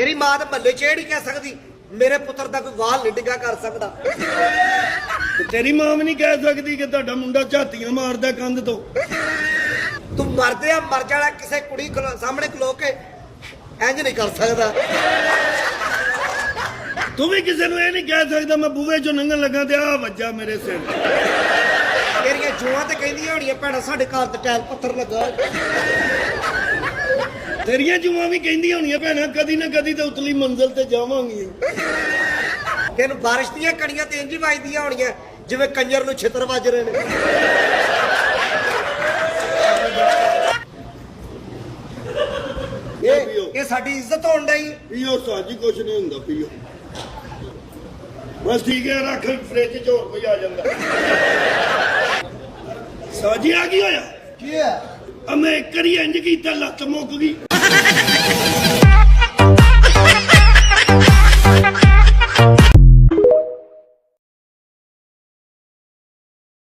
मेरी मां तो महल्ले च नहीं कह सकती मेरे पुत्र का कोई वाल नहीं डिगा कर सकता। तेरी मां भी नहीं कह सकती कि तुहाडा मुंडा झातियां मारदा कंध तो। तू मरदे मर जाना किसी कुड़ी सामने खलो के इंज नहीं कर सकता। तू भी किसी को यह नहीं कह सकता मैं बूहे चो लंघन लगा ते आ वज्जा मेरे सिर। तेरियां जूआं ते कहंदियां होणियां भैणां साडे घर ते टैल पत्थर लगा। तेरियां जूआं भी कहंदियां होणियां भैणां कदी ना कदी तो उतली मंजिल ते जावांगी। तेन बारिश दियां कड़ियां ते इंज वजदियां होणियां जिवें कंजर नूं छितर वज रहे ने। ये साडी इज्जत होण डई। पीओ साजी कुछ नहीं हुंदा पीओ बस ठीक है रख फ्रिज च होर कोई आ जांदा। साजी आ गई होया की है मैं एक करी इंज कीता लत्त मुक गई।